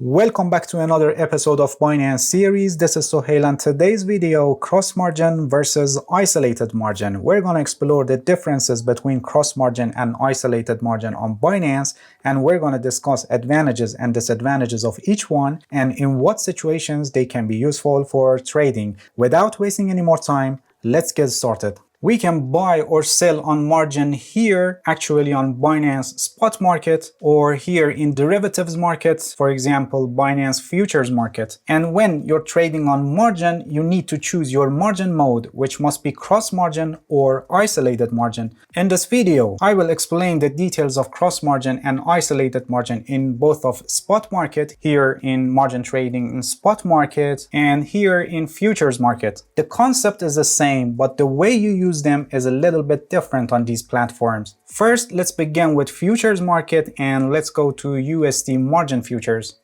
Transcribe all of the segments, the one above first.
Welcome back to another episode of Binance series. This is Sohail, and today's video, cross margin versus isolated margin. We're going to explore the differences between cross margin and isolated margin on Binance, and we're going to discuss advantages and disadvantages of each one and in what situations they can be useful for trading. Without wasting any more time, let's get started. We can buy or sell on margin here, actually on Binance spot market, or here in derivatives markets, for example, Binance futures market. And when you're trading on margin, you need to choose your margin mode, which must be cross margin or isolated margin. In this video, I will explain the details of cross margin and isolated margin in both of spot market, here in margin trading in spot market, and here in futures market. The concept is the same, but the way you use them is a little bit different on these platforms. First, let's begin with futures market and let's go to USD margin futures.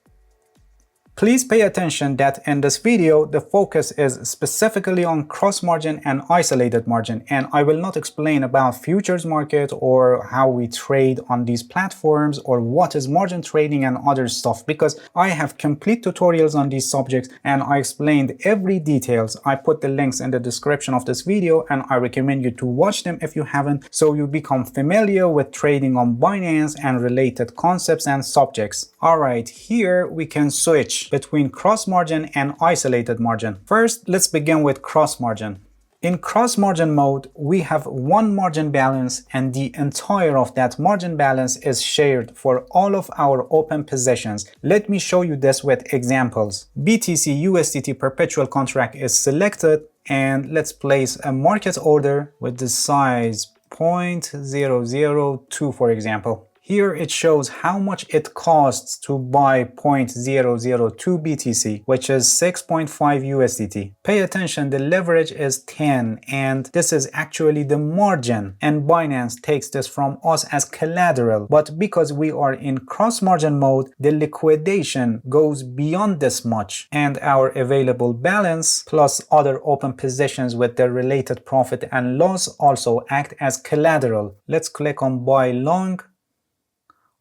Please pay attention that in this video, the focus is specifically on cross margin and isolated margin, and I will not explain about futures market or how we trade on these platforms or what is margin trading and other stuff, because I have complete tutorials on these subjects and I explained every details. I put the links in the description of this video and I recommend you to watch them if you haven't, so you become familiar with trading on Binance and related concepts and subjects. Alright, here we can switch between cross margin and isolated margin. First, let's begin with cross margin. In cross margin mode, we have one margin balance and the entire of that margin balance is shared for all of our open positions. Let me show you this with examples. BTC USDT perpetual contract is selected, and let's place a market order with the size 0.002, for example. Here it shows how much it costs to buy 0.002 BTC, which is 6.5 USDT. Pay attention, the leverage is 10, and this is actually the margin, and Binance takes this from us as collateral. But because we are in cross margin mode, the liquidation goes beyond this much, and our available balance plus other open positions with their related profit and loss also act as collateral. Let's click on buy long.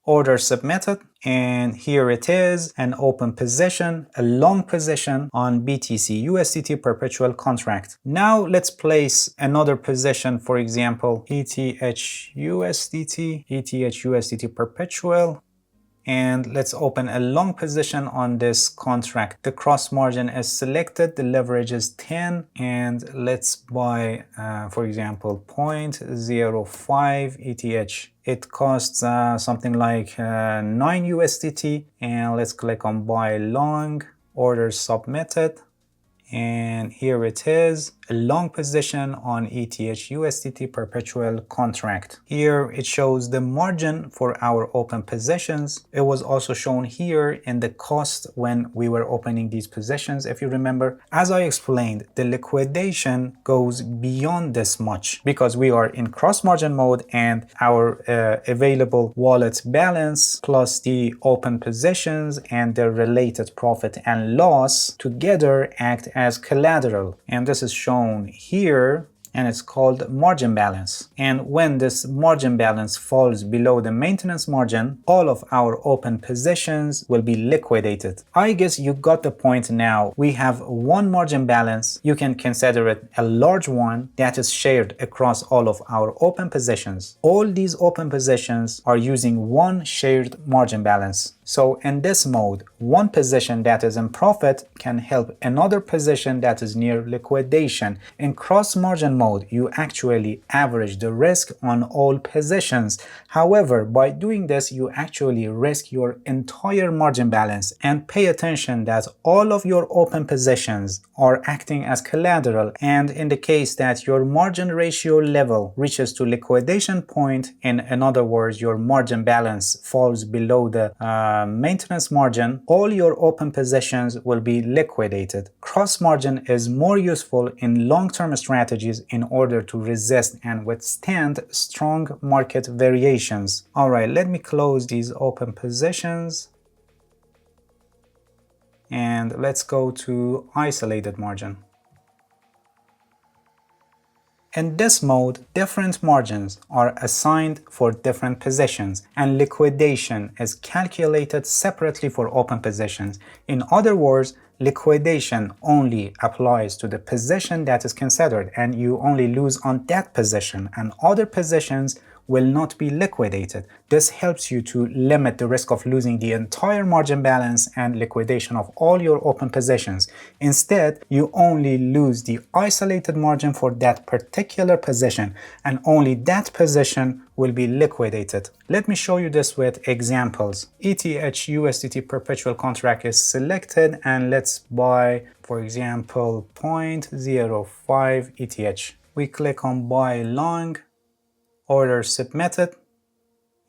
Order submitted, and here it is, an open position, a long position on BTC USDT perpetual contract. Now let's place another position, for example, ETH/USDT perpetual, and let's open a long position on this contract. The cross margin is selected, the leverage is 10, and let's buy, for example, 0.05 ETH. It costs something like 9 USDT, and let's click on buy long, order submitted, and here it is, a long position on ETH/USDT perpetual contract. Here it shows the margin for our open positions. It was also shown here in the cost when we were opening these positions, if you remember. As I explained, the liquidation goes beyond this much because we are in cross margin mode, and our available wallet balance plus the open positions and their related profit and loss together act as collateral, and this is shown here, and it's called margin balance. And when this margin balance falls below the maintenance margin, all of our open positions will be liquidated. I guess you got the point now. We have one margin balance. You can consider it a large one that is shared across all of our open positions. All these open positions are using one shared margin balance. So in this mode, one position that is in profit can help another position that is near liquidation. In cross margin mode, you actually average the risk on all positions. However, by doing this, you actually risk your entire margin balance. And pay attention that all of your open positions are acting as collateral, and in the case that your margin ratio level reaches to liquidation point, in other words, your margin balance falls below the maintenance margin, all your open positions will be liquidated. Cross margin is more useful in long-term strategies in order to resist and withstand strong market variations. Alright, let me close these open positions and let's go to isolated margin. In this mode, different margins are assigned for different positions, and liquidation is calculated separately for open positions. In other words, liquidation only applies to the position that is considered, and you only lose on that position, and other positions will not be liquidated. This helps you to limit the risk of losing the entire margin balance and liquidation of all your open positions. Instead, you only lose the isolated margin for that particular position, and only that position will be liquidated. Let me show you this with examples. ETH USDT perpetual contract is selected, and let's buy, for example, 0.05 ETH. We click on buy long, order submitted,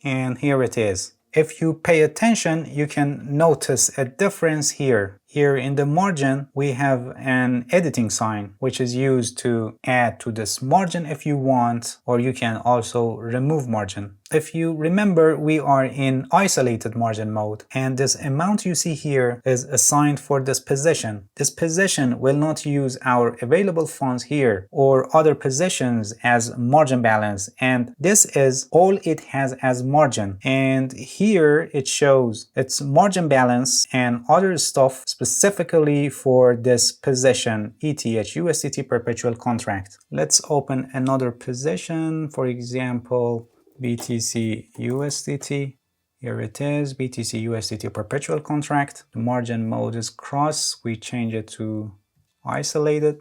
and here it is. If you pay attention, you can notice a difference here. Here in the margin, we have an editing sign, which is used to add to this margin if you want, or you can also remove margin. If you remember, we are in isolated margin mode, and this amount you see here is assigned for this position. This position will not use our available funds here or other positions as margin balance, and this is all it has as margin. And here it shows its margin balance and other stuff specifically for this position, ETH USDT perpetual contract. Let's open another position, for example, BTC USDT. Here it is, BTC USDT perpetual contract. The margin mode is cross. We change it to isolated.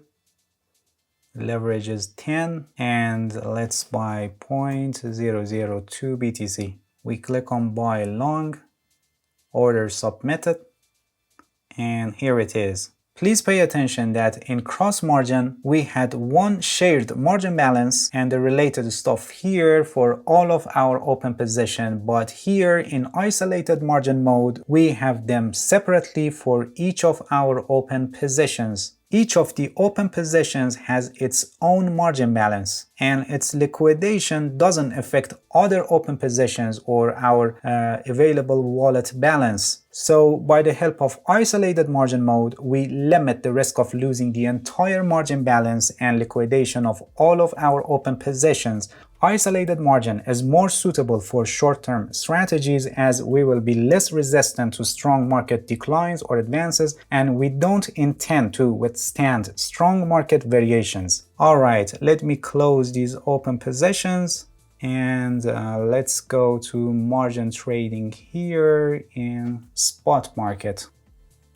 Leverage is 10, and let's buy 0.002 BTC. We click on buy long, order submitted, and here it is. Please pay attention that in cross margin, we had one shared margin balance and the related stuff here for all of our open position, but here in isolated margin mode, we have them separately for each of our open positions. Each of the open positions has its own margin balance, and its liquidation doesn't affect other open positions or our available wallet balance. So by the help of isolated margin mode, we limit the risk of losing the entire margin balance and liquidation of all of our open positions. Isolated margin is more suitable for short-term strategies as we will be less resistant to strong market declines or advances, and we don't intend to withstand strong market variations. Alright, let me close these open positions and let's go to margin trading here in spot market.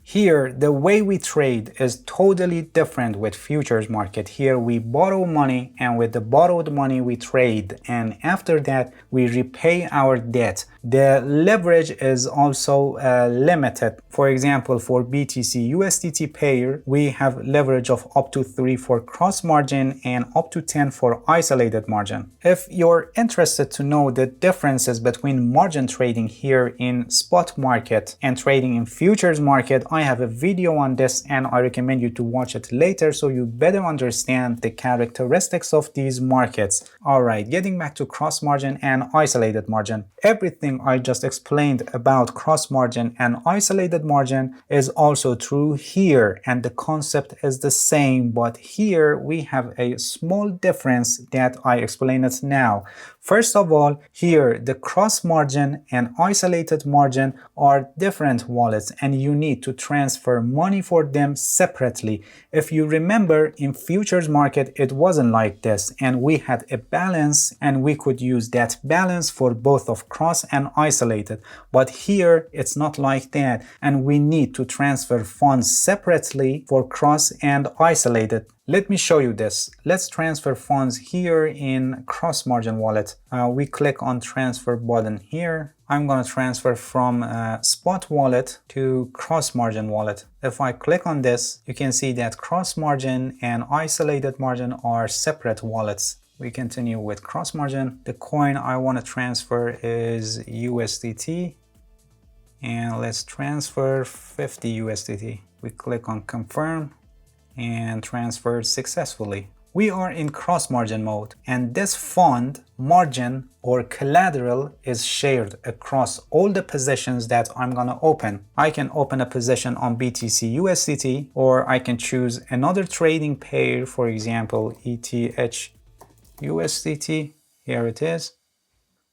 Here, the way we trade is totally different with futures market. Here we borrow money, and with the borrowed money we trade, and after that we repay our debt. The leverage is also limited. For example, for BTC USDT pair, we have leverage of up to 3 for cross margin and up to 10 for isolated margin. If you're interested to know the differences between margin trading here in spot market and trading in futures market, I have a video on this and I recommend you to watch it later so you better understand the characteristics of these markets. Alright, getting back to cross margin and isolated margin. Everything I just explained about cross margin and isolated margin is also true here, and the concept is the same, but here we have a small difference that I explain it now. First of all, here the cross margin and isolated margin are different wallets and you need to transfer money for them separately. If you remember, in futures market it wasn't like this, and we had a balance and we could use that balance for both of cross and isolated. But here it's not like that, and we need to transfer funds separately for cross and isolated. Let me show you this. Let's transfer funds here in cross margin wallet. We click on transfer button here. I'm going to transfer from spot wallet to cross margin wallet. If I click on this, you can see that cross margin and isolated margin are separate wallets. We continue with cross margin. The coin I want to transfer is USDT, and let's transfer 50 USDT. We click on confirm and transferred successfully. We are in cross margin mode, and this fund, margin or collateral is shared across all the positions that I'm gonna open. I can open a position on BTC USDT, or I can choose another trading pair, for example ETH USDT. Here it is.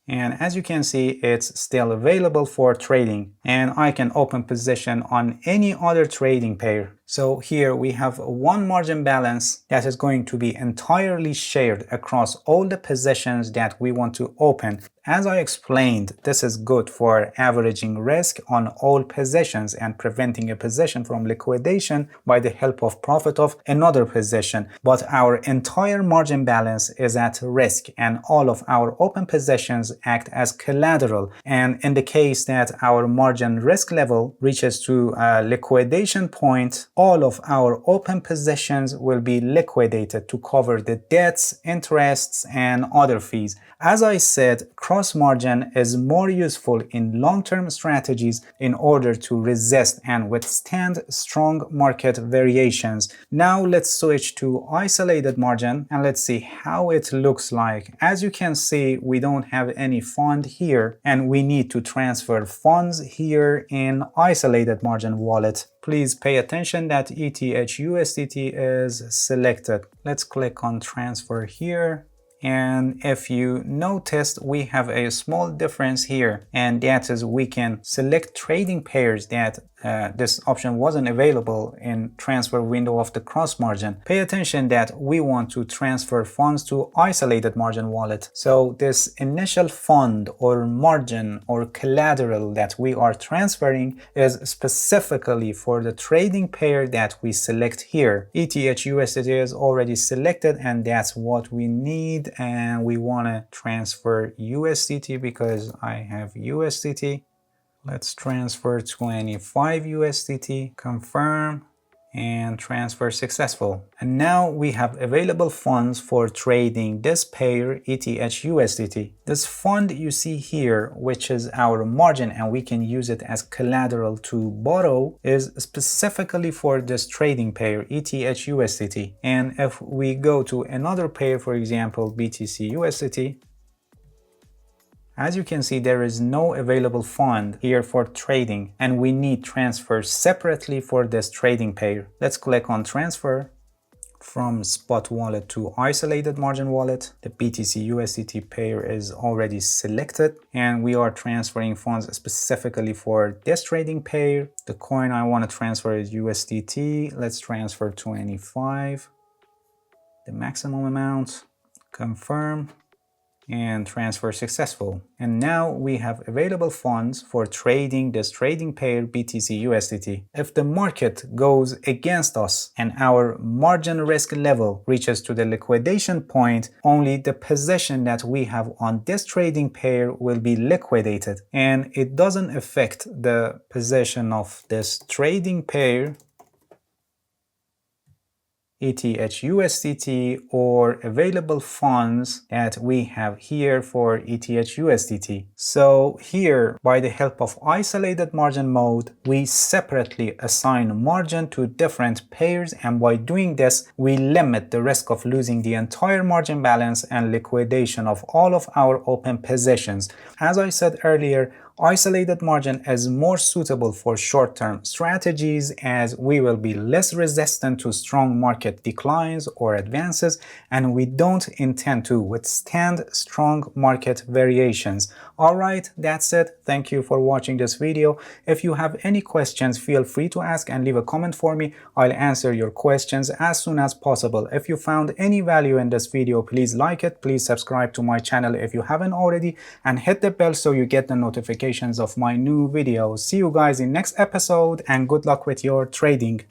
And as you can see, it's still available for trading, and I can open position on any other trading pair. So here we have one margin balance that is going to be entirely shared across all the positions that we want to open. As I explained, this is good for averaging risk on all positions and preventing a position from liquidation by the help of profit of another position. But our entire margin balance is at risk, and all of our open positions act as collateral. And in the case that our margin risk level reaches to a liquidation point, all of our open positions will be liquidated to cover the debts, interests, and other fees. As I said, cross margin is more useful in long-term strategies in order to resist and withstand strong market variations. Now let's switch to isolated margin and let's see how it looks like. As you can see, we don't have any fund here, and we need to transfer funds here in isolated margin wallet. Please pay attention that ETH USDT is selected. Let's click on transfer here. And if you noticed, we have a small difference here, and that is we can select trading pairs that this option wasn't available in transfer window of the cross margin. Pay attention that we want to transfer funds to isolated margin wallet. So this initial fund or margin or collateral that we are transferring is specifically for the trading pair that we select here. ETH USDT is already selected, and that's what we need. And we want to transfer USDT because I have USDT. Let's transfer 25 USDT, confirm, and transfer successful. And now we have available funds for trading this pair ETH USDT. This fund you see here, which is our margin and we can use it as collateral to borrow, is specifically for this trading pair ETH USDT. And if we go to another pair, for example BTC USDT, as you can see, there is no available fund here for trading, and we need transfers separately for this trading pair. Let's click on transfer from spot wallet to isolated margin wallet. The BTC USDT pair is already selected, and we are transferring funds specifically for this trading pair. The coin I want to transfer is USDT. Let's transfer 25, the maximum amount, confirm, and transfer successful. And now we have available funds for trading this trading pair BTC USDT. If the market goes against us and our margin risk level reaches to the liquidation point, only the position that we have on this trading pair will be liquidated, and it doesn't affect the position of this trading pair ETH USDT or available funds that we have here for ETH USDT. So here, by the help of isolated margin mode, we separately assign margin to different pairs, and by doing this, we limit the risk of losing the entire margin balance and liquidation of all of our open positions. As I said earlier, isolated margin is more suitable for short-term strategies as we will be less resistant to strong market declines or advances, and we don't intend to withstand strong market variations. Alright, that's it. Thank you for watching this video. If you have any questions, feel free to ask and leave a comment for me. I'll answer your questions as soon as possible. If you found any value in this video, please like it, please subscribe to my channel if you haven't already, and hit the bell so you get the notifications of my new videos. See you guys in next episode, and good luck with your trading.